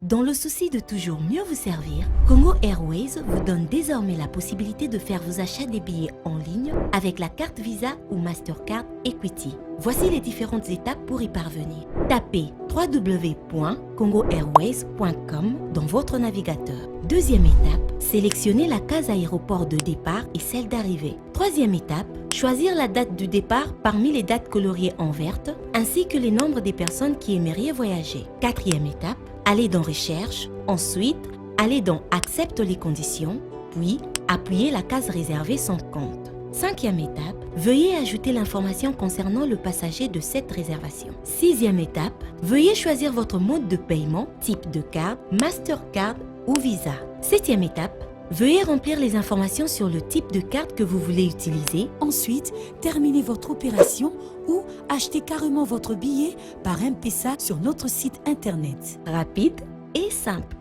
Dans le souci de toujours mieux vous servir, Congo Airways vous donne désormais la possibilité de faire vos achats des billets en ligne avec la carte Visa ou Mastercard Equity. Voici les différentes étapes pour y parvenir. Tapez www.congoairways.com dans votre navigateur. Deuxième étape, sélectionnez la case aéroport de départ et celle d'arrivée. Troisième étape, choisir la date du départ parmi les dates coloriées en verte, ainsi que les nombres des personnes qui aimeraient voyager. Quatrième étape, allez dans Recherche, ensuite, allez dans Accepte les conditions, puis appuyez la case réservée sans compte. Cinquième étape, veuillez ajouter l'information concernant le passager de cette réservation. Sixième étape, veuillez choisir votre mode de paiement, type de carte, Mastercard ou Visa. Septième étape, veuillez remplir les informations sur le type de carte que vous voulez utiliser. Ensuite, terminez votre opération ou achetez carrément votre billet par M-Pesa sur notre site internet. Rapide et simple.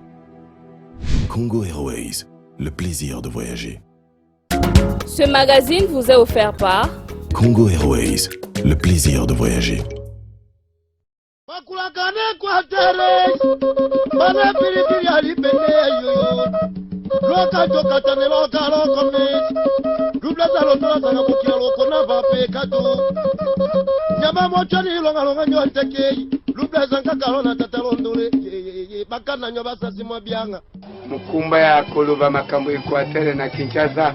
Congo Airways, le plaisir de voyager. Ce magazine vous est offert par Congo Airways, le plaisir de voyager. Mukumba ya koloba makambo Equateur na Kinshasa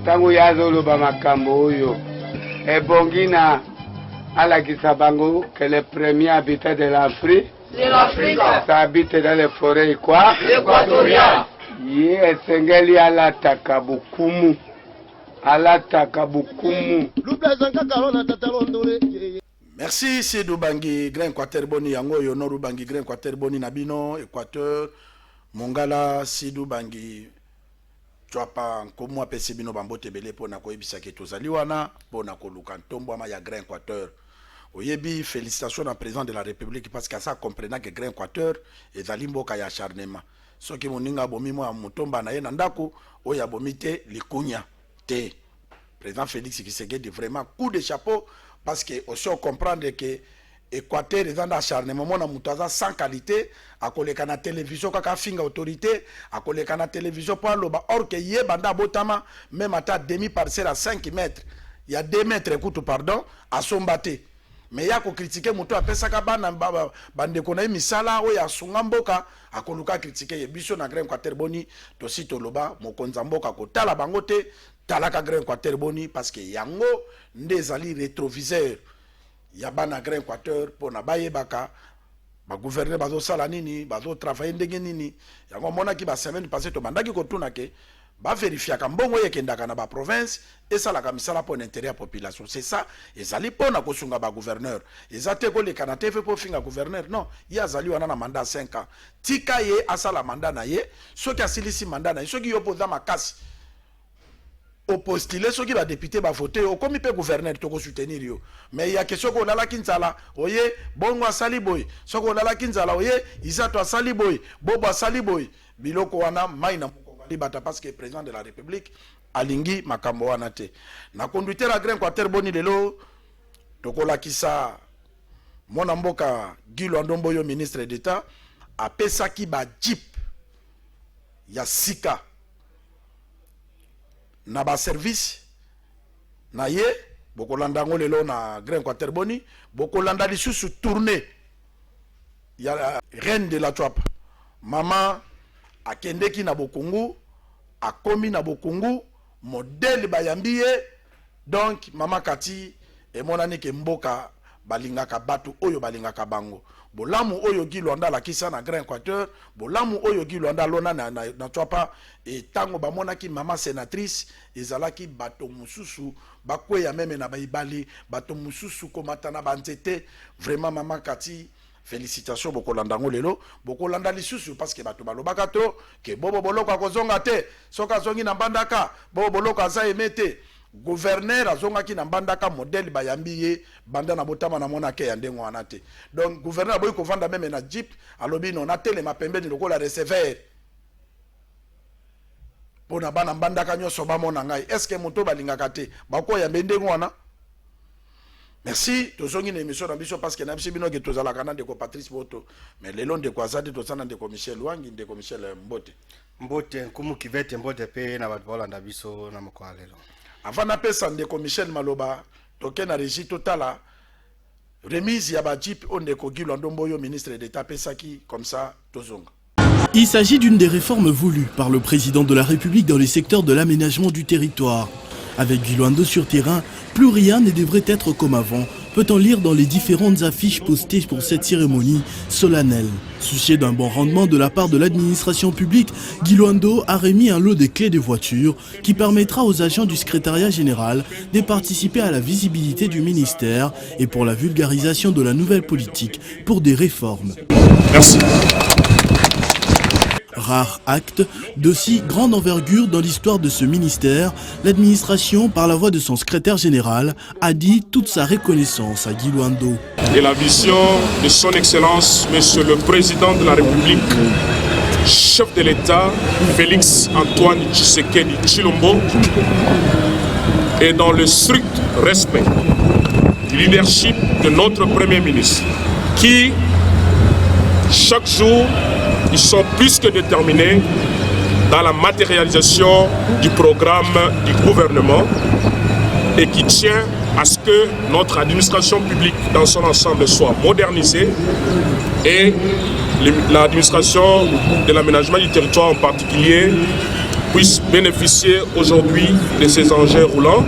tangu yazoloba makambo oyo ebongina alakisa bango que le premier habitat de l'Afrique ça habite dans les forêts équatoriales. Ye esengeli alataka bukumu Merci Sidou Bangi Grain Équateur Boni yango yo noru Bangi Grain Équateur Boni nabino Équateur Mongala Sidou Bangi Chwapa nkomo apesi bino bambote belé pona koyebisa ke tozali wana pona koluka ntombo ama ya Grain Équateur. Oyebi félicitations au président de la République parce que ça comprenant que Grain Équateur ezali mboka ya acharnement. Soki moninga bomi mo mutomba na ye na ndako oya bomite likunya te. Président Félix Tshisekedi vraiment coup de chapeau parce que aussi on comprendre que Équateur est dans l'acharnement mona mutaza sans qualité à koleka na télévision kaka finga autorité à koleka na télévision pour loba or que ye banda botama même à demi parcelle à 5 mètres il y a 2 mètres écoute pardon à sombate mais ya ko critiquer muto apesaka bana bande kona misala o ya sunga mboka akoluka critiquer ye biso na Grain Équateur Boni to sito loba mokonza mboka ko tala bango te talaka Grain Équateur Boni parce que yango ndezali rétroviseur ya bana Grain Équateur pona bayebaka ba gouverner bazo sala nini bazo travailler ndenge nini yango mona ki ba semaine passée to bandaki ko tuna ke ba vérifier ka mbongo yekendaka na ba province et ça la kamisala pour l'intérêt la population c'est ça ezali pona ko sunga ba gouverneur ezate ko le kanate fe pour finga gouverneur non ya zali wana na mandat 5 ans tika ye asala mandat na ye soki asilisi mandat na ye soki yopoza makasi au postuler ceux qui va député va voter au comme peut gouverneur to ko soutenir yo mais il y a question ko lala kinzala oye bongo asali boy soko lala kinzala oye isato asali boy bobo asali boy biloko wana maina bata parce que président de la République alingi makambo wana te na conducteur à Grain Équateur Boni lelo tokola kisa mona mboka Guy Ndombo yo ministre d'État a pesaki ba jeep ya sika na ba service na ye bokolanda ngo lelo na Grain Équateur Boni bokolanda lisusu tourner ya reine de la Chwapa mama akendeki na bokungu akomi na bokungu modèle bayambiye donc mama kati emonani ke mboka balingaka batu oyo balingaka bango bolamu oyo Guy Luanda la kisa na Grain Équateur bolamu oyo Guy Luanda lona na Chwapa et tango bamonaki mama sénatrice ezalaki bato mususu bakweya meme na baibali bato mususu komata na banzete vraiment mama kati félicitations bokolanda ngo lelo bokolanda lisusu parce que bato balobaka to ke bobo boloko akozonga te soka zongi na mbandaka bobo boloko aza emete gouverneur azongaki na mbandaka modèle bayambi ye banda na botama na mona ke ya ndengo wana te donc gouverneur boyi kovanda meme na jeep alobi non na telema pembeni lokola receveur pona bana mbandaka nyoso bamona ngai est ce que moto balingaka te bakoya ndengo wana Merci. Tozongi une émission d'ambition parce que n'absi bino que tozala kana de ko Patrice Boto. Mais le long de quoi ça de tozana de ko Michel Wangi de ko Michel Mbote. Mbote kumu kivete Mbote pe na batu bolanda biso na mokwa lelo. Avant na pesa de ko Michel Maloba, toke na régie totala. Remise ya ba Jeep onde ko Gilwando Mboyo ministre d'État pesaki comme ça tozonga. Il s'agit d'une des réformes voulues par le président de la République dans le secteur de l'aménagement du territoire. Avec Gilwando sur terrain, plus rien ne devrait être comme avant, peut-on lire dans les différentes affiches postées pour cette cérémonie solennelle. Soucié d'un bon rendement de la part de l'administration publique, Gilwando a remis un lot de clés de voiture qui permettra aux agents du secrétariat général de participer à la visibilité du ministère et pour la vulgarisation de la nouvelle politique pour des réformes. Merci. Rare acte d'aussi grande envergure dans l'histoire de ce ministère, l'administration, par la voix de son secrétaire général, a dit toute sa reconnaissance à Gilwando. Et la vision de son Excellence, Monsieur le Président de la République, chef de l'État, Félix Antoine Tshisekedi Tshilombo, est dans le strict respect du leadership de notre Premier ministre, qui, chaque jour, ils sont plus que déterminés dans la matérialisation du programme du gouvernement et qui tient à ce que notre administration publique dans son ensemble soit modernisée et l'administration de l'aménagement du territoire en particulier puisse bénéficier aujourd'hui de ces engins roulants.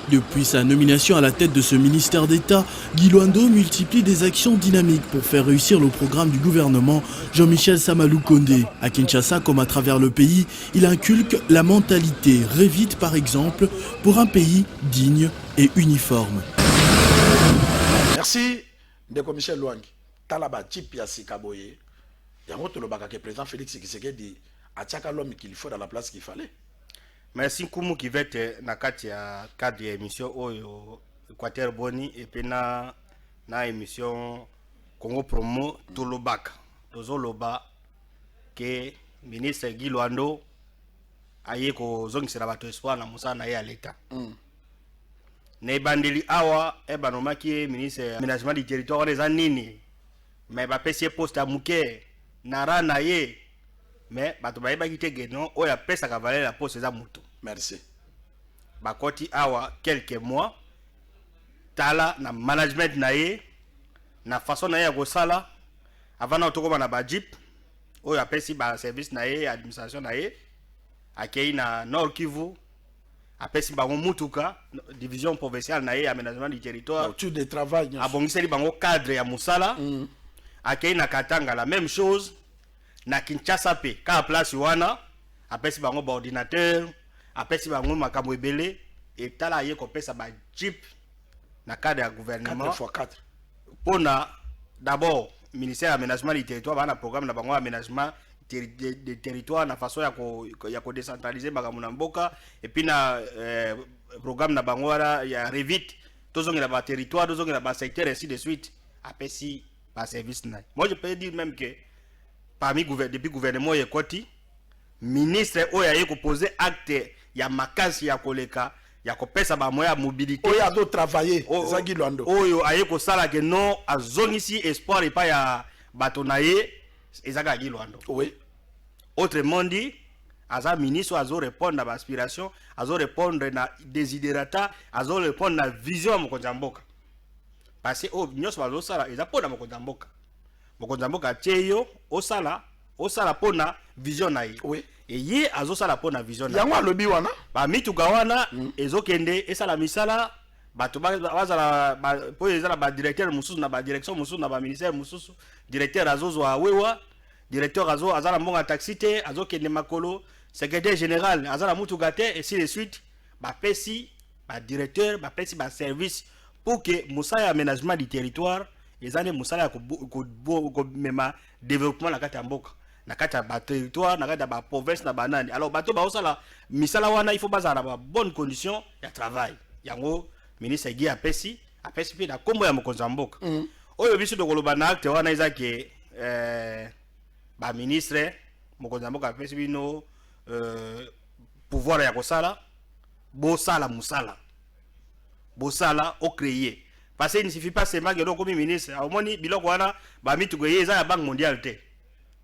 Depuis sa nomination à la tête de ce ministère d'État, Gilwando multiplie des actions dynamiques pour faire réussir le programme du gouvernement Jean-Michel Samalou Kondé. À Kinshasa comme à travers le pays, il inculque la mentalité Revit par exemple pour un pays digne et uniforme. Merci Ndeko Michel Wangi. Talaba Jeep ya Sikaboye. Yango tolobaka que président Félix Tshisekedi a tiaka l'homme qu'il faut dans la place qu'il fallait. Merci kumu kivete na kati ya cadre ya émission oyo Équateur Boni et puis na émission Congo Promo tolobaka tozoloba ke ministre Gilwando aye ko zongisela bato espoir na musana na ye à l'état. Ne bandeli awa e banomaki ministre aménagement du territoire les anini mais ba pesi poste à muke na rana ye mais bato bayeba kitege non oya pesa ka valer la poste za mutu. Merci. Bakoti awa quelques mois tala na management na ye na façon na ye ko sala avant na otoko na ba Jeep oya pesi ba service na ye administration na ye akei na Nord Kivu apesi bango mutuka division provinciale na ye aménagement du territoire tu de travail abongiseli bango cadre ya musala akei na Katanga la même chose na Kinshasa pe ka place wana apesi bango ba ordinateur apesi bango makambo ebele et tala ye ko pesa ba Jeep na cadre ya gouvernement 4x4 pona d'abord ministère aménagement du territoire bana programme na bango aménagement de territoire na façon ya ko décentraliser makambo na mboka et puis na programme na bango ya Revit tozongela ba territoire tozongela ba secteur ainsi de suite apesi ba service na. Moi je peux dire même que parmi depuis gouvernement yekoti ministre oya ye ko poser acte ya makasi ya koleka ya ko pesa ba moya mobilité oya do travailler za Gilwando oyo aye ko sala que non azongisi espoir et pas ya bato na ye ezaka Gilwando. Oui. Autrement dit, aza ministre azo répondre à aspiration, azo répondre na desiderata, azo répondre na vision ya mokonzi mboka. Parce que oh nyos bazo sala eza pona mokonzi mboka. Mokonzi mboka tieyo osala pona vision na ye. Oui. Et ye azo sala pona vision na. Yango alobi wana Ba mituka wana ezokende esala misala bato bazala po ezala ba directeur mususu na ba direction mususu na ba ministère mususu directeur azozwa wewa directeur azala mbonga taxi te azokende makolo secrétaire général azala mutuka te et ainsi de suite ba pesi ba directeur ba pesi ba service pour que musala aménagement du territoire ezane musala ko mema développement na kati ya mboka na kati ya ba territoire na kati ya ba province na banani. Alors bato ba osala misala wana il faut bazala ba bonne condition ya travail yango ministre Guy apesi pe na kombo ya mokonzi mboka oyo biso to koloba na acte wana ezake ba ministre mokonzi mboka apesi bino pouvoir ya kosala bosala musala o créer parce qu'il ne suffit pas seulement que comme ministre au moins biloko wana ba mituka ye za ya banque mondiale te.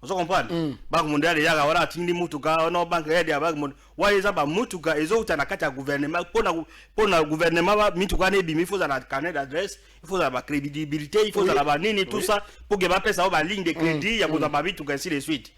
Vous comprenez? Banque mondiale ya ga wana tindi mutuka no banque ya banque mondiale wa eza ba mutuka ezo utana kati ya gouvernement pona gouvernement ba mituka ne bimi faut za na carnet d'adresse, il faut za ba crédibilité, il faut za ba nini tout ça pour que ba pesa ba ligne de crédit ya ko ba mituka ainsi de suite.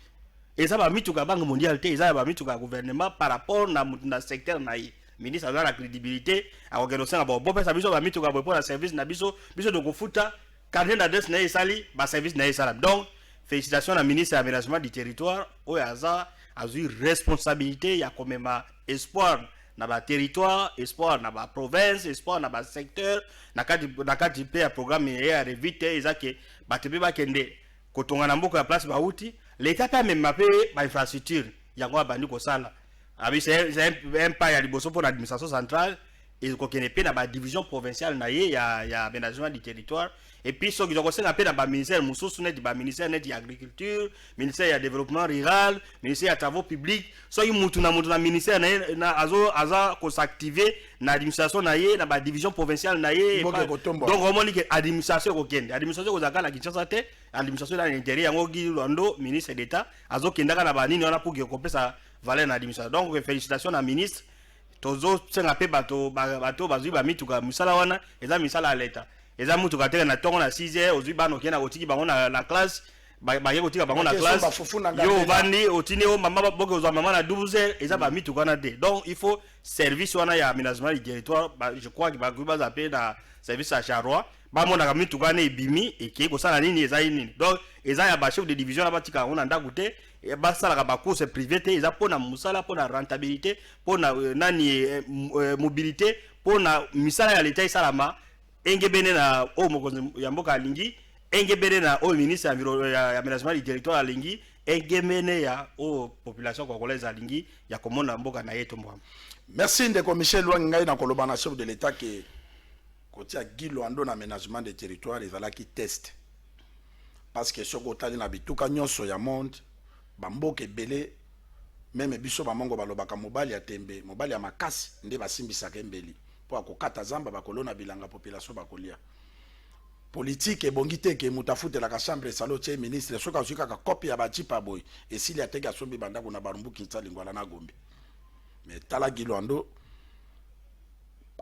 Et ça ba mituka banque mondiale te eza ba mituka gouvernement par rapport na secteur na yi. Ministre a la crédibilité à organiser un bon service à mituka pour la service na biso de kofuta carnet d'adresse na esali ba service na esala. Donc félicitations à ministre de l'aménagement du territoire au Aza a eu responsabilité ya quand même espoir na ba territoire, espoir na ba province, espoir na ba secteur na kati pe programme ya revite ezake batebe ba kende kotonga na mboka ya place ba outil l'état peut même mapper ba infrastructure yango bandi ko sala. C'est un pas à liboso pour l'administration centrale et qu'on ait dans la division provinciale il y a aménagement du territoire et puis ce qui ont appelé dans le ministère ministère de l'agriculture, ministère de développement rural, ministère des travaux publics, soit il y a ministère qui s'activer dans l'administration dans la division provinciale donc on dit que l'administration qui l'administration qui la Kinshasa te l'administration dans l'intérieur le ministre d'État azo kendaka na banini on a pour que compense valeur na l'administration. Donc félicitations à ministre tozo senga pe bato bazui ba mituka misala wana eza misala à l'état eza mutuka tele na tongo na 6h ozui bano kena otiki bango na classe ba yeko tika bango na classe yo vandi otini o mama boke ozwa mama na 12h eza ba mituka na te. Donc il faut service wana ya aménagement du territoire je crois que ba kuba zape na service à Charrois ba mona ka mituka na ebimi et ki ko sala nini eza nini. Donc eza ya ba chef de division na batika on anda goûter et ba sala ka ba course privée te eza pona musala pona rentabilité pona nani mobilité pona misala ya l'état salama engebene na o mokonzi ya mboka alingi engebene na o ministre ya aménagement du territoire alingi engebene ya o population congolaise alingi ya komona mboka na yeto mwa. Merci ndeko Michel Lwangai na koloba na chef de l'état que côté à Guy Luando na aménagement des territoires ezalaki test parce que ce côté na bituka nyonso ya monde bamboka ebele même biso bamongo balobaka mobali ya tembe mobali ya makasi nde basimbisaka embeli po akokata zamba bakolona bilanga population bakolia politique ebongi te ke mutafutela ka chambre salo tie ministre soka uzika ka copie ya bachipa boy esili ateka sombi bandako na barumbu kintsali ngwala na gombe mais tala Gilwando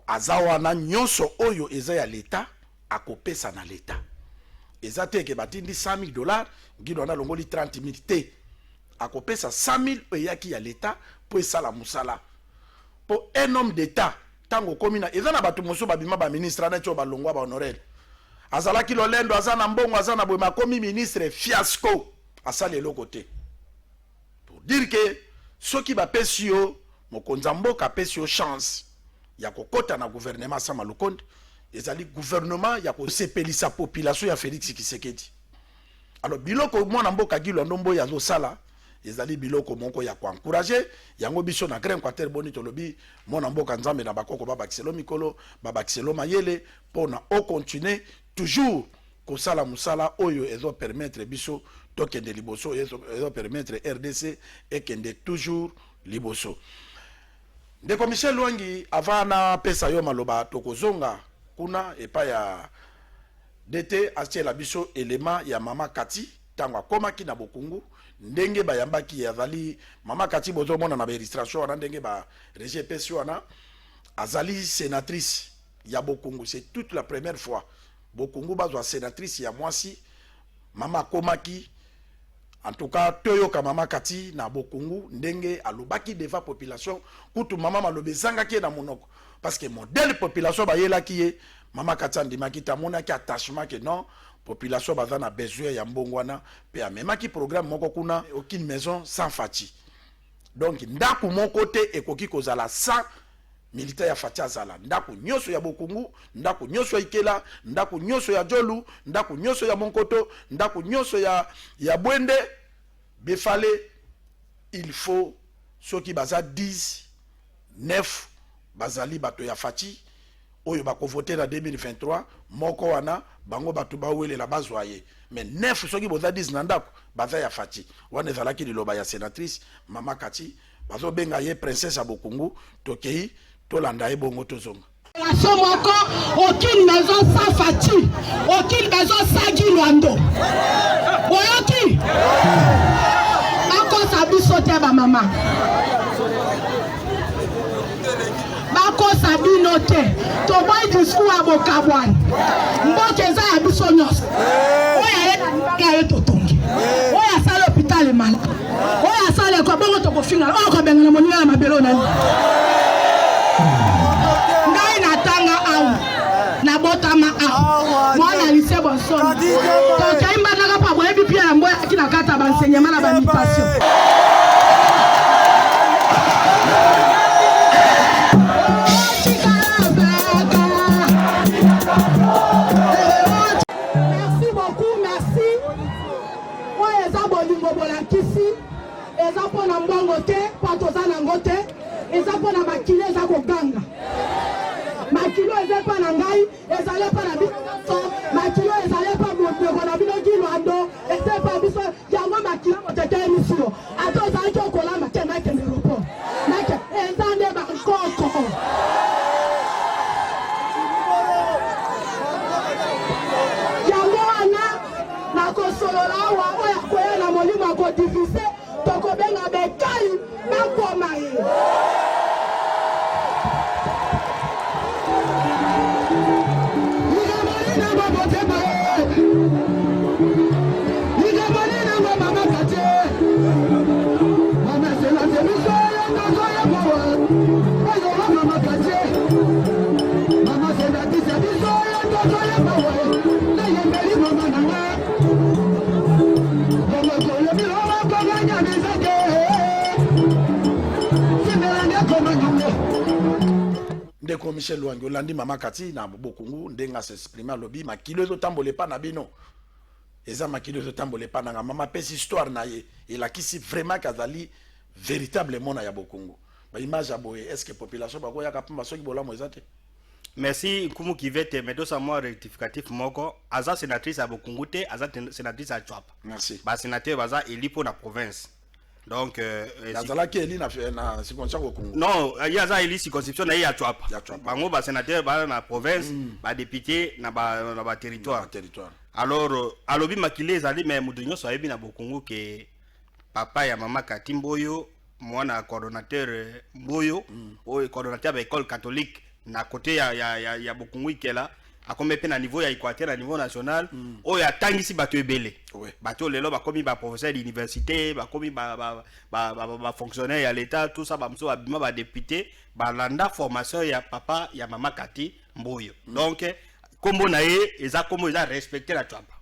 azawa na nyonso oyo eza ya l'état akopesa na l'état eza te ke batindi $100,000 Gilwando longoli 30,000 te akopesa 100,000 eyaki ya l'état po esala musala po un homme d'état tango komina eza na bato moso babima ba ministre na tio balongwa ba honorel azalaki lolendo azana mbongo azana boyema komi ministre fiasco asali eloko te pour dire que soki bapesi yo mokonza mboka apesi yo chance ya kokota na gouvernement Sama Lukonde ezali gouvernement ya kosepelisa population ya Félix Tshisekedi. Alors biloko mwana mboka Gilwando mboya azosala ezali biloko moko ya encourager yango biso na Grand Quartier Boni tolobi mwana mboka nzambe na bakoko babakiselo mikolo babakiselo mayele pona o continuer toujours kosala musala oyo ezo permettre biso tokende liboso ezo permettre RDC ekende toujours liboso. Ndeko Michel Lwangi avana pesa yo maloba tokozonga kuna epa ya dete asiela biso elema ya mama Kati tango akomaki na Bokungu ndenge bayambaki yazali mama Kati bozo mona na registration wana ndenge ba RGPS wana azali sénatrice ya Bokungu. C'est toute la première fois Bokungu bazwa sénatrice ya mwasi mama komaki. En tout cas, toyoka mama Kati na Bokungu ndenge alobaki devant population kutu mama malobe zanga ki na monoko parce que modèle population ba yela ki mama Kati andimaki tamona ki attachement que non population baza na besoin ya mbongwana pe amema ki programme moko kuna aucune maison sans Fati. Donc ndaku mon côté ekoki kozala sans militaire ya Fati azala ndaku nyoso ya Bokungu ndaku nyoso ya Ikela ndaku nyoso ya Jolu ndaku nyoso ya Monkoto ndaku nyoso ya Bwende befale il faut ceux qui baza 10 9 bazali bato ya Fati oyo bako voter na 2023 moko wana bango bato bawele la bazwaye mais 9 ceux qui baza 10 na ndaku baza ya Fati wana ezalaki liloba ya sénatrice mama Kati bazo benga ye princesse ya Bokungu tokei tolanda ebongo tozonga. Aucune maison sans Fati, aucune maison sans Guilwando. Oyoki. Bako sabi sote ba mama. Bako sabi note. To boy discours à Bokabwan. Mboke za ya biso nyos. Oya ye na totongi. Oya sala hôpital malade. Oya sala ko bongo to ko finga. O ko benga na moninga na mabelo nani. Na botama a mwana lycée bonson to kaimba na kapa bo ebi pia mbo akina kata ba enseignement na ba mutation merci beaucoup merci oyo eza bolingo bolakisi eza mpona mbongo te po toza nango te eza mpona makile eza koganga makilo ezepa na ngai ezale pa na biso makilo ezale pa moteko na bino Guilwando ezepa biso yango makilo motete emisio ata ozalaki okolamba te nakende report nake eza nde bankoko yango wana nakosolola awa oyo akoya na molimo akodivise tokobenga bekai bakoma ye Ndeko Michel Luangi Olandi mama kati na bokungu ndenga s'exprimer lobi makilo to tambole pa na bino eza makilo to tambole pa na mama pesi histoire na ye il a kisi vraiment kazali véritablement na ya bokungu ba image aboye est-ce que population ba ko ya kapamba soki bolamo ezate. Merci Nkumu Kivete medo sa moi rectificatif moko aza sénatrice à bokungu te aza sénatrice à Chwapa. Merci. Ba sénateur baza elipo na province. Donc nazala ki eli na circonscription bokungu. Non, il y a za eli circonscription na ya Chwapa. Bango ba sénateur ba na province, ba député na ba territoire. Alors alobi makile ezali mais mudunyo so yebi na bokungu ke papa ya mama Katimboyo mwana coordonnateur Mboyo o coordonnateur ba école catholique na côté ya bokungu ikela akome pe na niveau ya Équateur na niveau national o ya tangisi bato ebele bato lelo bakomi ba professeur d'université bakomi ba fonctionnaire ya l'état tout ça ba mso abima ba député ba landa formation ya papa ya mama Kati Mboyo donc kombo na ye eza kombo eza respecter la Chwapa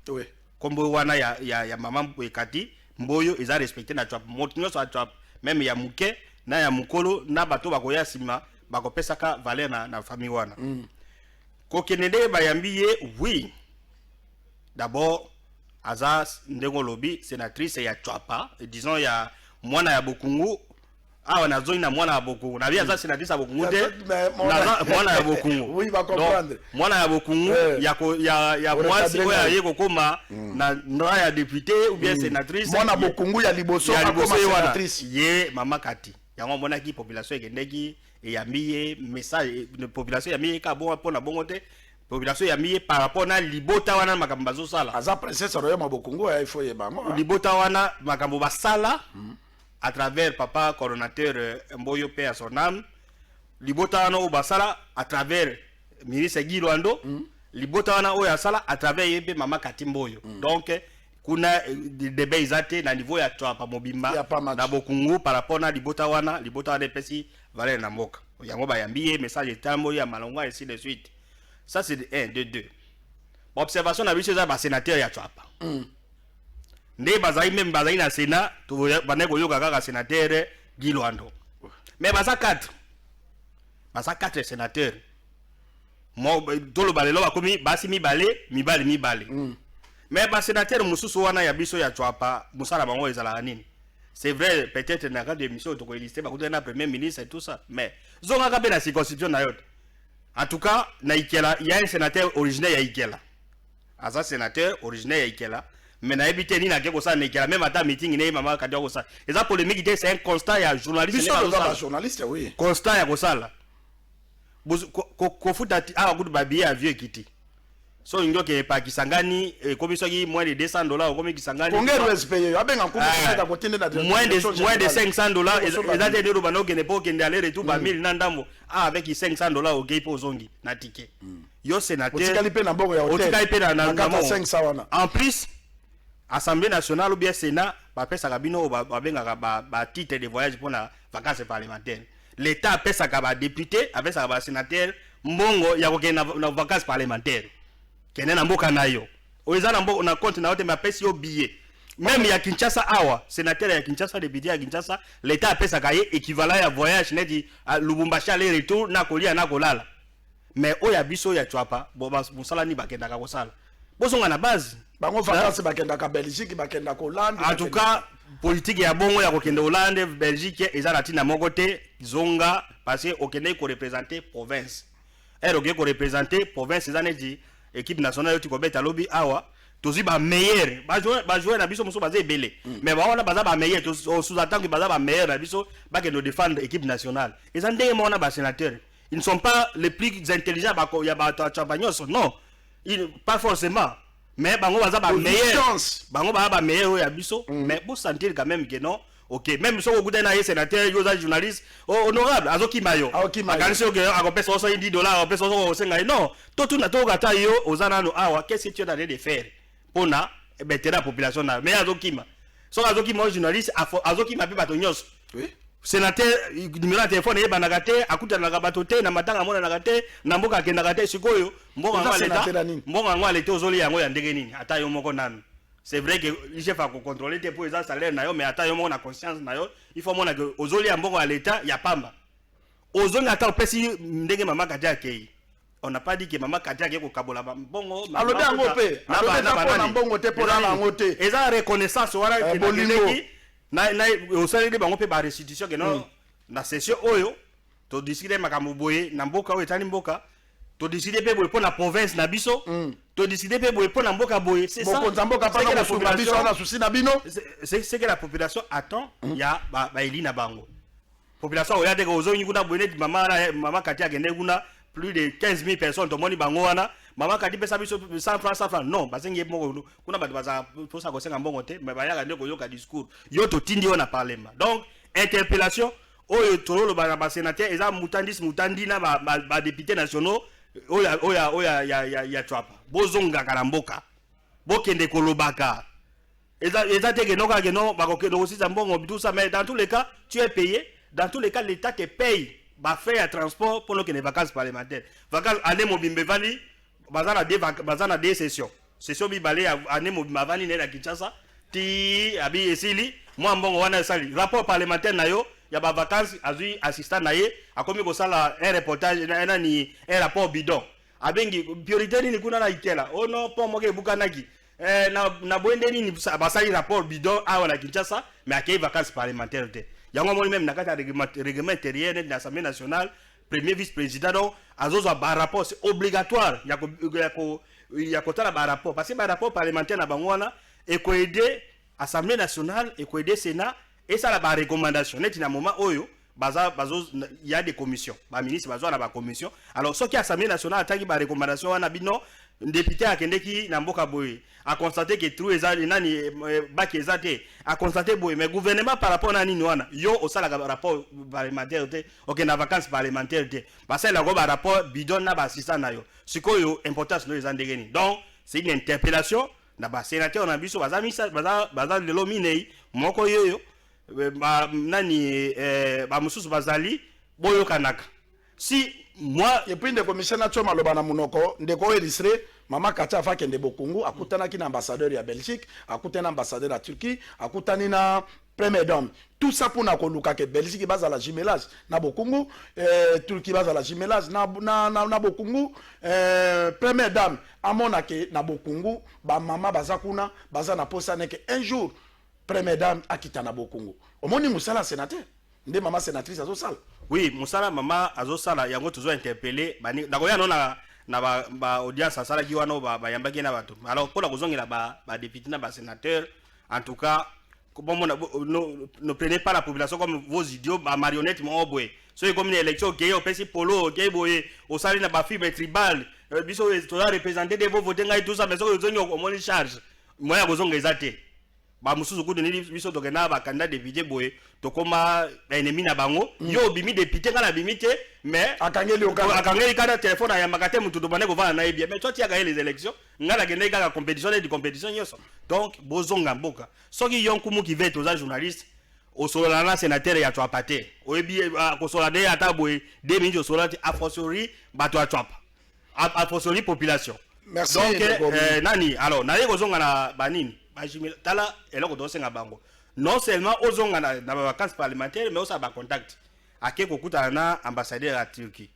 kombo wana ya mama Kati Mboyo eza respecter na Chwapa motinyo so Chwapa même ya muke na ya mukolo na bato bakoya sima bakopesaka valeur na famille wana kokenede bayambi ye oui d'abord azas ndengo lobi sénatrice ya Chwapa disons ya mwana ya bokungu awa na zone na mwana ya bokungu na bia azas sénatrice ya bokungu de mwana ya bokungu oui va comprendre mwana ya bokungu ya mwasi oya ye kokoma na ya député ou bien sénatrice mwana bokungu ya liboso akoma sénatrice ye mama Kati yango mona ki population ekendeki et ya miye message de population ya miye ka bon pona bongo te population ya miye par rapport na libota wana makambo bazosala aza princesse royaume bokungu il faut yeba mo libota wana makambo basala à travers papa coordonnateur Mboyo paix à son âme libota wana o basala à travers ministre Guilwando libota wana o ya sala à travers yebe mama Kati Mboyo donc kuna débat izate na niveau ya Chwapa mobimba na bokungu par rapport na libota wana pesi valeur na mboka yango bayambiye message etambo ya malonga ainsi de suite ça c'est de 1 de 2 observation na biso za ba sénateur ya Chwapa nde bazai même bazai na sénat to baneko yoka kaka sénateur Guilwando mais baza 4 sénateurs mo tolo balelo bakomi basi mibale mais ba sénateur mususu wana ya biso ya Chwapa musala bango ezala nini. C'est vrai, peut-être dans la émission de lister le premier ministre et tout ça, mais zonga ka be na circonscription na yote. En tout cas, na Ikela, il y a un sénateur originaire ya Ikela. Asa sénateur originaire ya Ikela, mais na ebité ni na ke ko sa na Ikela, même ata meeting ni mama ka ko sa. Et ça polémique c'est un constat ya journaliste ni journaliste oui. Constat ya ko sala. kofuta kutu babiye avion ekiti so ingo ke pa kisangani komiso ki moins de $200 komi kisangani Congero espeye abenga nkumu kotinde na moins de $500 ezate de rubano ke ne po kende aller retour ba 1000 na ndambo avec $500 ok po zongi na ticket yo sénateur otikali pe na mbongo ya hotel otikali pe na 500 wana en plus Assemblée nationale ou bien Sénat ba pesa kabino ba benga ba titre de voyage pour na vacances parlementaires l'État pesa ka ba député avec sa ba sénateur mbongo ya kokena na vacances parlementaires kene na mboka nayo oza na mboka na compte na yote mapesi yo billet même ya Kinshasa awa sénateur ya Kinshasa député ya Kinshasa l'État pesa ka ye équivalent ya voyage neti Lubumbashi aller retour na kolia na kolala mais oya biso ya chwapa bo musala ni bakenda ka kosala bozonga na base bango vacances bakenda ka Belgique bakenda ko Hollande en tout cas politique ya bongo ya kokenda Hollande Belgique eza na tina moko te zonga parce que okende ko représenter province ok ko représenter province eza neti équipe nationale yoti ko beta lobby awa tozi ba meilleur ba jouer na biso muso baze belé mais ba wana baza ba meilleur to sous-attend que baza ba meilleur na biso ba ke no défendre équipe nationale ils ont ndenge mona ba sénateur ils ne sont pas les plus intelligents ba ko ya ba champions non pas forcément mais bango baza ba meilleur bango ba meilleur ya biso mais pour sentir quand même que non ok même si vous avez un sénateur yo za journaliste honorable azoki mayo akanisi ok akopesa oso $10 akopesa oso osenga non tout na to kata yo ozana no awa qu'est-ce que tu as de faire pona betera la population na mais azokima so azokima journaliste azokima pe bato nyos oui sénateur numéro de téléphone yeba na gate akuta na bato te na matanga mona na gate na mboka kenda gate sikoyo mbonga ngwa leta ozoli yango ya ndenge nini ata yo moko nanu c'est vrai que le chef a contrôlé tes pour les salaires na yo mais ata yo mona conscience na yo il faut mona que ozoli ya mbongo ya leta ya pamba ozoli ata pesi ndenge mama katia kei on n'a pas dit que maman katia ke ko kabola mbongo alobe yango pe alobe na mbongo te pona na ngote eza reconnaissance wana ke na osali bango pe ba restitution que non na session oyo to décider makambo boye na mboka oyo etani mboka to décider pe boye pour la province na biso to décider pe boye pour la mboka boye c'est ça mboka pa na souci biso na souci na bino c'est que la population attend ya ba eli na bango population oya de ko zongi kuna boye mama katia kende kuna plus de 15 000 personnes to moni bango wana mama kadi pesa biso 100 francs non basengi moko kuna bato baza pour ça ko senga mbongo te mais bayaka ndeko yoka discours yo to tindi on a parlement donc interpellation oyo tololo ba sénateur eza mutandi na ba députés nationaux oya ya twapa bozonga kala mboka bokende kolobaka eza te genoka geno bakokende osisa mbongo tout ça mais dans tous les cas tu es payé dans tous les cas l'état te paye ba fait à transport pour les vacances parlementaires vacances année mobimbe vali bazana des sessions bi balé année mobimbe vali na Kinshasa ti abi esili moi mbongo wana sali rapport parlementaire na yo ya ba vacances azui assistant na ye akomi ko sala un reportage na ni un rapport bidon abengi priorité ni kuna na ikela oh non po moke bukanaki na boende ni basali rapport bidon awa na Kinshasa mais akei vacances parlementaires te yango moni même na kata règlement intérieur de l'Assemblée nationale premier vice-président donc azozo ba rapport c'est obligatoire ya ko tala ba rapport parce que ba rapport parlementaire na bangwana et ko aider Assemblée nationale et ko aider Sénat et ça la ba recommandation net na moment oyo il y a des commissions ba ministre bazo na ba commission alors ce qui Assemblée nationale attaque ba recommandation wana bino député akendeki na mboka boye a constaté que trou ezali nani baki ezate a constaté boye mais gouvernement par rapport à nini wana yo osala rapport parlementaire te OK na vacances parlementaires te parce la go ba rapport bidon na ba assistant na yo sikoyo importance no ezandegeni donc c'est une interpellation na ba sénateur na biso baza lelo minei moko yoyo nani ba mususu bazali boyo kanaka si moi et puis de commissaire Choma lobana munoko ndeko illustré mama katia fa kende bokungu akutana ki na ambassadeur ya Belgique akutana ambassadeur ya Turquie akutani na premier dame tout ça pour na koluka ke Belgique baza la jumelage na bokungu Turquie baza la jumelage na bokungu premier dame amona ke na bokungu ba mama baza kuna baza na posa neke un jour premier dame akita na bokungu omoni musala sénateur nde mama sénatrice azo sala oui musala mama azo sala yango tuzo interpeller bani dakoya no na ba audience asala ki wana ba yambaki na bato alors pour la kozongela ba député na ba sénateur en tout cas comment ne prenez pas la population comme vos idiots ba marionnettes mo boye soki comme une élection qui au pesi polo qui boye au sali na ba fibre tribal biso to représenter des voter ngai tout ça mais soki ozongi au moni charge moya kozonga ezate ba mususu kudu ni biso to kena ba candidat député boye to koma ennemi na bango yo bimi député kana bimi te mais akangeli kana téléphone ya makate mutu to bane ko vana na ebia mais toi ti aka les élections ngala kende ka compétition et de compétition yoso donc bozonga mboka soki yonkumu ki veut aux journalistes au solana sénateur ya twapa te oyebi ko solade ata boye 2 minutes au solate a fortiori bato a twapa a fortiori population. Merci. Donc nani alors na yeko zonga na banini tala eloko to senga bango non seulement ozonga na vacances parlementaires mais aussi ba contact akeko kuta na ambassadeur à Turquie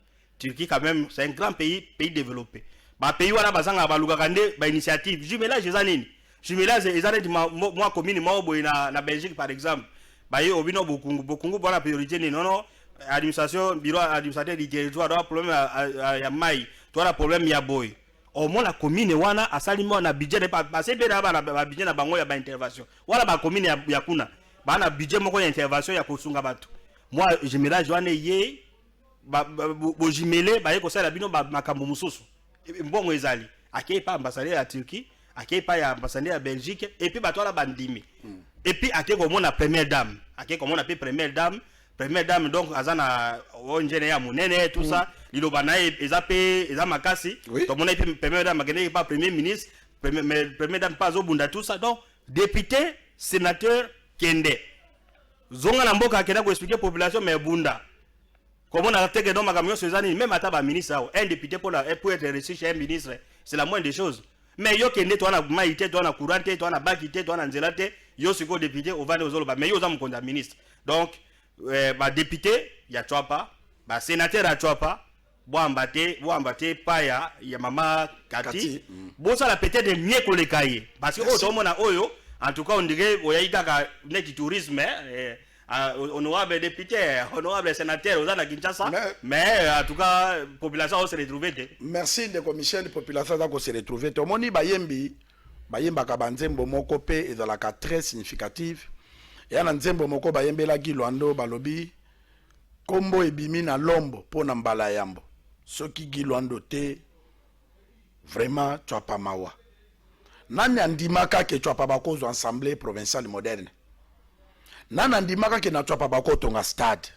quand même c'est un grand pays développé ba pays wana bazanga baluka kande ba initiative jumelage ezanini jumelage ezaneti moi commune moi boy na Belgique par exemple ba yo obino bokungu bona priorité ni non administration bureau administrateur du territoire doit problème ya mai toi problème ya boy au moins la commune wana asalimo na budget de passer be na ba budget na bango ya ba intervention wala ba commune ya kuna ba na budget moko ya intervention ya kosunga bato moi je mélange wana ye bo jimele ba yeko sala bino ba makambo mususu mbongo ezali akei pa ambassadeur ya Turquie akei pa ya ambassadeur ya Belgique et puis bato wala bandimi et puis akei ko mona première dame akei ko mona pe première dame donc azana onjene ya munene tout ça liloba na eza makasi to mona pe première dame akene pas premier ministre première dame pas obunda tout ça donc député sénateur kende zonga na mboka akena ko expliquer population mais bunda comment on a teke donc makamyo sezani même ata ba ministre un député pour être reçu chez un ministre c'est la moindre des choses mais yo kende to na maïté to na courante to na bakité to na nzelate yo siko député au vale ozoloba mais yo za mkonda ministre donc ba député ya twapa ba sénateur ya twapa bo ambate paya ya mama Kati bo ça la peut-être mieux que les cahiers parce que au mona oyo en tout cas on dirait oyaita ka net tourisme honorable député honorable sénateur aux na Kinshasa mais en tout cas population se retrouver. Merci de commission de population da ko se retrouver to moni bayemba ka banzembo moko pe ezalaka très significative ya na nzembo moko bayembela Gilwando balobi kombo ebimi na lombo pona mbala yambo soki Gilwando te vraiment twapa mawa nani andimaka ke twapa bakozo assemblée provinciale moderne nani andimaka ke na twapa bakotonga stade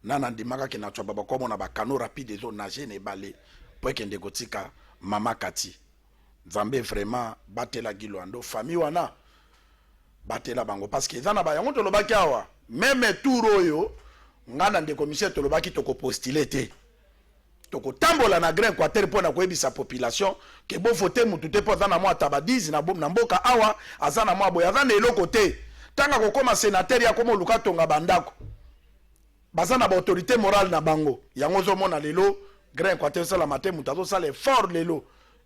nani andimaka ke na twapa bakomo na bakano rapide zo nager ne balé po kende kotika mama Kati Nzambe vraiment batela Gilwando famille wana batela bango parce que zana ba yango to lobaki awa même tour oyo ngana ndeko Michel to lobaki to ko postuler te to ko tambola na Grand Quartier pona ko ebisa population ke bo voter mutu te po zana mo atabadizi na mboka awa azana mo boya zana eloko te tanga ko koma sénateur ya komo luka tonga bandako bazana ba autorité morale na bango yango zo mona lelo Grand Quartier sala matin mutu azo sala fort lelo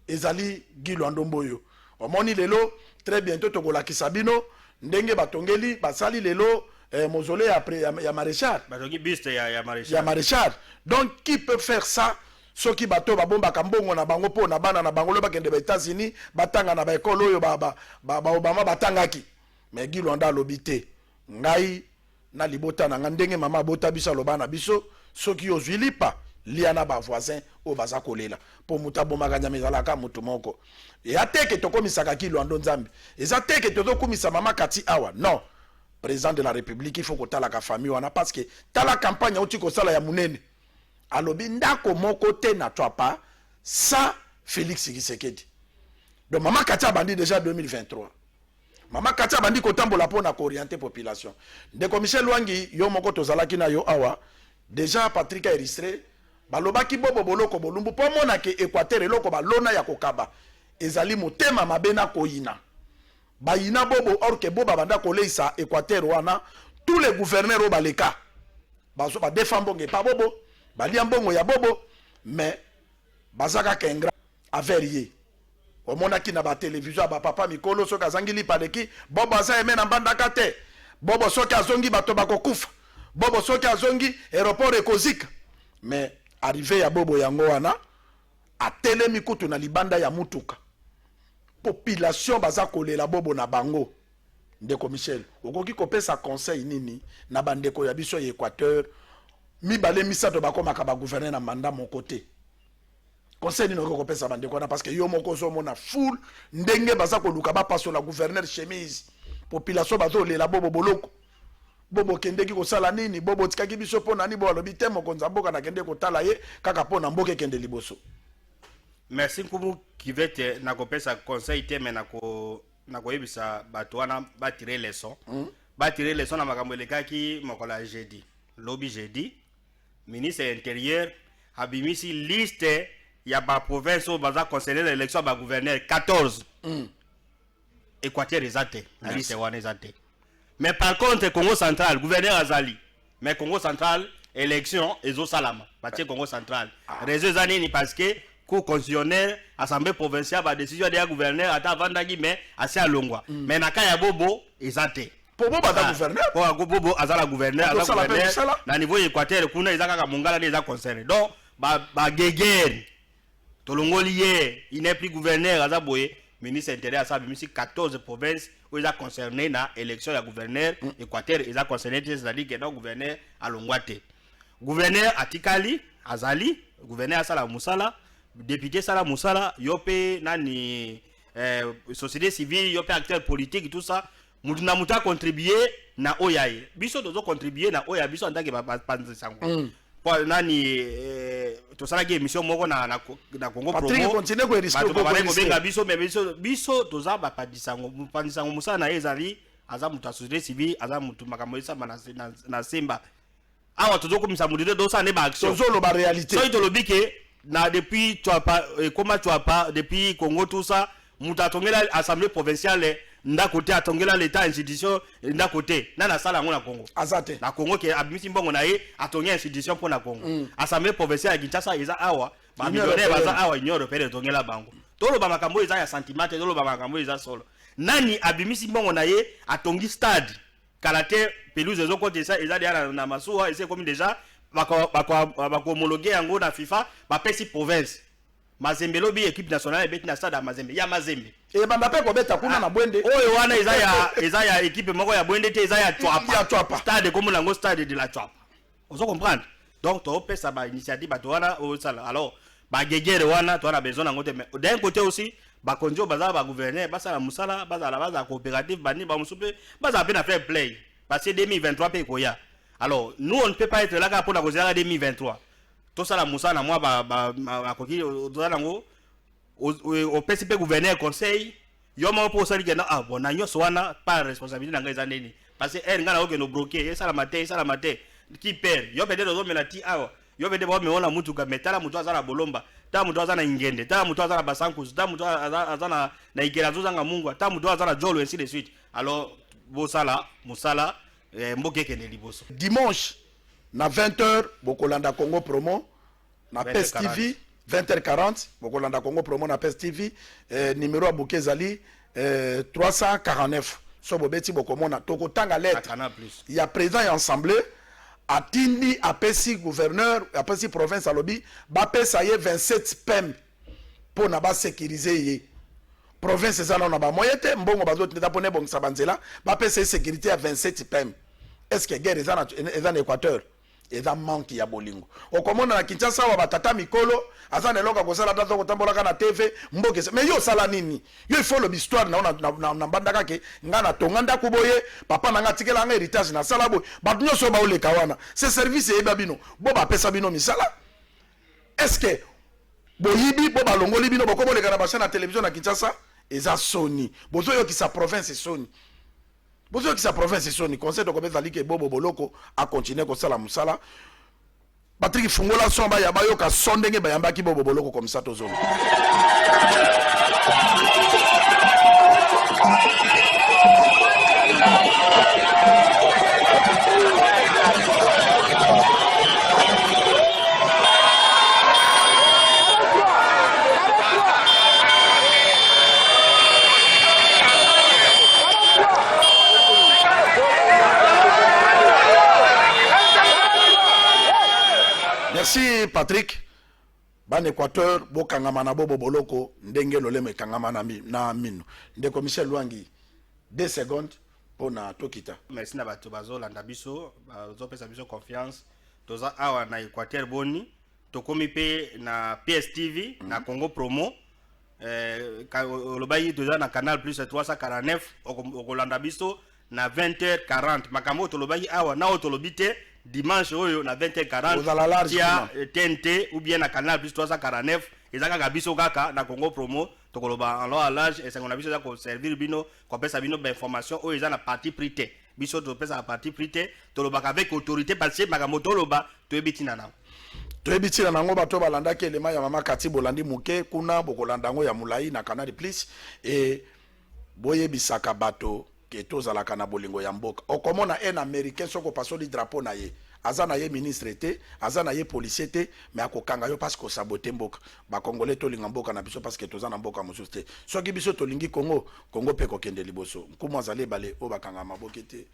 ezali Gilwando mboyo omoni lelo très bientôt to ko lakisa bino ndenge batongeli basali lelo mausolée après ya maréchal batongi buste ya maréchal ya maréchal donc qui peut faire ça soki bato babomba kambongo na bango po na bana na bango lo bakende ba États-Unis batanga na ba ekolo yo ba Obama batangaki mais Gilwando alobité ngai na libota na ndenge mama bota biso lobana biso soki ozwi lipa liana ba voisin o baza kolela po muta bomaka nyamezalaka mutu moko ya teke tokomisaka Gilwando Nzambe eza teke tozokumisa mama Kati awa non président de la République il faut que tala ka famille wana parce que tala campagne oti ko sala ya munene alobi ndako moko te na twapa sa Félix Tshisekedi donc mama Kati abandi déjà 2023 mama Kati abandi ko tambola pona ko orienter population ndeko Michel Lwangi yo moko tozalaki na yo awa déjà Patrick a illustré balobaki bobo boloko bolumbu po mona ke Équateur eloko balona ya kokaba ezali motema mabena koyina bayina bobo or ke boba banda koleisa Équateur wana tous les gouverneurs baleka bazo ba défendre bongo pa bobo balia mbongo ya bobo mais bazaka kengra averier omonaki na ba télévision ba papa mikolo soka zangili paleki bobo asa emena mbandaka te bobo soki azongi bato bakokufa bobo soki azongi aéroport ekozika mais arrivé ya bobo yango wana atelemi kutu na libanda ya mutuka population baza kolela bobo na bango ndeko Michel okoki kopesa conseil nini na bandeko ya biso ya Équateur mibale misato bakomaka ba gouverner na mandat mon côté. Conseil ni noko kopesa bande kona parce que yo moko zo mona full ndenge baza ko luka ba passo la gouverneur chemise. Population bazo lela bobo boloko. Bobo kendeki ko sala nini bobo tikaki biso pona ni bo lobi te mokonza mboka na kende ko tala ye kaka pona mboka kende liboso. Merci Nkumu Kivete na kopesa conseil te mais na ko yebisa bato wana ba tirer leçon. Ba tirer leçon na makambo lekaki mokola jeudi. Lobby jeudi. Ministre intérieur abimisi liste ya ba province au baza concerner l'élection ba gouverneur 14. Équateur ezate na liste wana ezate. Mais par contre Congo central gouverneur azali. Mais Congo central élection ezo salama. Batie Congo central. Réseau zani ni parce que cour constitutionnelle assemblée provinciale ba décision de gouverneur ata vandagi mais assez alongwa. Mais na kaya bobo ezate. Bobo baza gouverneur. Pour bobo azala gouverneur na niveau Équateur kuna ezaka ka mongala les concerné. Donc ba gegeri tolongolier il n'est plus gouverneur azaboye ministre intérieur ça bimisi 14 provinces où ils a concerné na élection ya gouverneur Équateur ils a concerné c'est-à-dire que non gouverneur alongwate gouverneur atikali azali gouverneur asala musala député sala musala yope nani société civile yope acteur politique tout ça mutu na muta contribuer na oyaye biso dozo contribuer na oya biso en tant que panzi sango pour nani to sala ki émission moko na Congo promo Patrick continue ko risque ko benga biso toza ba pandisango musala na ezali aza mutu société civile aza mutu makambo esa na semba awa tozo komisa mutu do sa ne ba action tozo lo ba réalité so itolobi ke na depuis tu as pas depuis Congo tout ça mutu atongela assemblée provinciale nda côté atongela l'état institution nda côté na sala ngona Congo azate na Congo ke abimisi mbongo na ye atongela institution pour na Congo assemblée provinciale ya Kinshasa eza awa ba millionnaire baza awa Union européenne tongela bango tolo ba makambo eza ya sentiment tolo ba makambo eza solo nani abimisi mbongo na ye atongi stade kalate pelouse ezo côté ça eza déjà na masuwa et c'est comme déjà bako homologuer yango na FIFA ba pesi province Mazembe lobi équipe nationale beti na stade ya Mazembe ya Mazembe e banda pe ko beta kuna na Bwende oyo wana eza ya équipe moko ya Bwende te eza ya Chwapa stade comme nango stade de la Chwapa ozo comprendre donc to pesa ba initiative bato wana o sala alors ba gegere wana to wana besoin nango te mais d'un côté aussi ba konjo baza ba gouverneur basala musala baza coopérative bani ba musupe baza pe na fair play parce que 2023 pe koya alors nous on ne peut pas être là pour la cause 2023 tout ça la musa na moi ba koki to nango au PCP gouverneur conseil yo mo pour ça que ah bon na nyoso wana pas responsabilité na ngaza nini parce que elle ngana oke no bloquer ça la matin qui perd yo peut-être zo melati awa yo peut-être ba meona mutu ka metala mutu azala bolomba ta mutu azana ingende ta mutu azana basankus ta mutu azana na ikera zo zanga mungu ta mutu azana jolo ainsi de suite alors bosala musala mboke kende liboso dimanche na 20h bokolanda Congo promo na PES TV 20h40 bokolanda Congo promo na PES TV numéro à Bukezali 349 so bobeti bokomona tokotanga lettre il y a présent et assemblée atindi apesi gouverneur apesi province alobi ba pesa ye 27 pem pour na ba sécuriser ye province ezala na ba moyete mbongo bazoti nda pone bongisa banzela ba pesa sécurité à 27 pem est-ce que guerre ezana Équateur eza manque ya bolingo okomona na Kinshasa wa batata mikolo azana eloka kosala tata kotambolaka na TV mboke mais yo sala nini yo il faut le histoire na mbandaka ke ngana tonga ndako boye papa nanga tikela nga héritage na sala boye batunyo so ba oleka wana ce service eba bino bo ba pesa bino misala est-ce que boyibi bo balongoli bino bokoboleka na basha na télévision na Kinshasa eza Sony bozo yo ki sa province Sony bozo ki sa province Sony conseil de kobeza like bobo boloko a continuer ko sala musala Patrick fungola somba ya bayo ka sondenge bayamba ki bobo boloko comme ça tozo Merci Patrick. Ban Équateur, bo kangama na bobo boloko, ndenge loleme kangama na mino. Ndeko Michel Lwangi, 2 secondes pour na tokita. Merci na bato bazo landa biso, bazo pesa biso confiance. toza awa na Équateur boni tokomi pe na PSTV na Congo Promo olobayi toza na Canal Plus 349 okolanda biso na 20h40 makambo tolobayi awa na otolobite dimanche oyo na 20h40 tia TNT ou bien na Canal Plus 349 ezaka gabiso kaka na Congo Promo tokoloba en lo à l'âge et sangona biso za ko servir bino ko pesa bino ba information oyo eza na parti prité biso to pesa parti prité toloba avec autorité parce que makambo toloba toyebitina nango toyebitina nango bato balandaki elema ya mama Kati bolandi muke kuna bokolanda ngo ya mulai na Canal Plus et boyebisaka bato ke tozalaka na bolingo ya mboka okomona un américain soko pasoli drapeau na ye azana ye ministre te azana ye policier te mais akokanga yo parce que saboter mboka ba congolais tolinga mboka na biso parce que tozana mboka mosusu te soki biso tolingi Congo pe kokende liboso nkumu azali bale o bakanga maboke te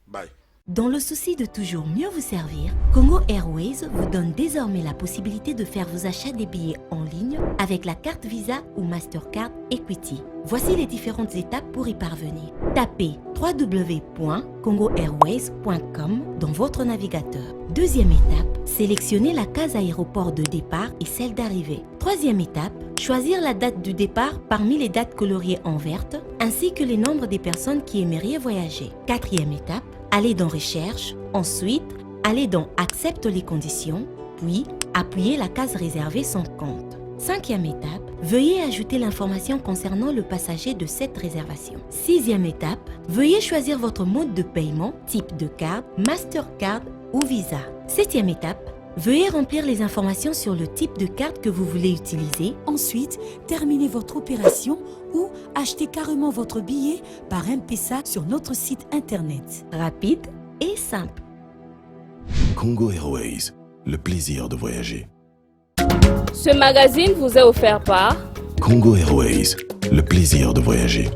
bye. Dans le souci de toujours mieux vous servir, Congo Airways vous donne désormais la possibilité de faire vos achats des billets en ligne avec la carte Visa ou Mastercard Equity. Voici les différentes étapes pour y parvenir. Tapez www.congoairways.com dans votre navigateur. Deuxième étape, sélectionnez la case aéroport de départ et celle d'arrivée. Troisième étape, choisir la date du départ parmi les dates coloriées en verte ainsi que les nombres des personnes qui aimeraient voyager. Quatrième étape, allez dans Recherche, ensuite, allez dans Accepte les conditions, puis appuyez la case réservée sans compte. Cinquième étape, veuillez ajouter l'information concernant le passager de cette réservation. Sixième étape, veuillez choisir votre mode de paiement, type de carte, Mastercard ou Visa. Septième étape, veuillez remplir les informations sur le type de carte que vous voulez utiliser. Ensuite, terminez votre opération ou achetez carrément votre billet par M-Pesa sur notre site internet. Rapide et simple. Congo Airways, le plaisir de voyager. Ce magazine vous est offert par Congo Airways, le plaisir de voyager.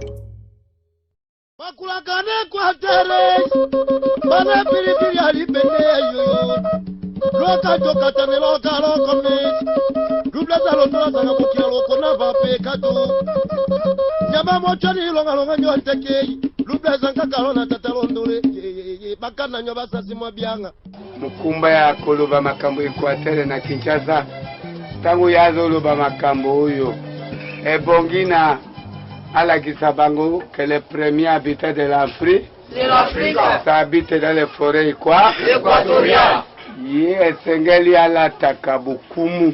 Mukumba ya koloba makambo Équateur na Kinshasa tangu yazoloba makambo oyo ebongina alakisa bango que le premier habitat de l'Afrique c'est l'Afrique, ça habite dans les forêts équatoriales. Ye esengeli alataka bukumu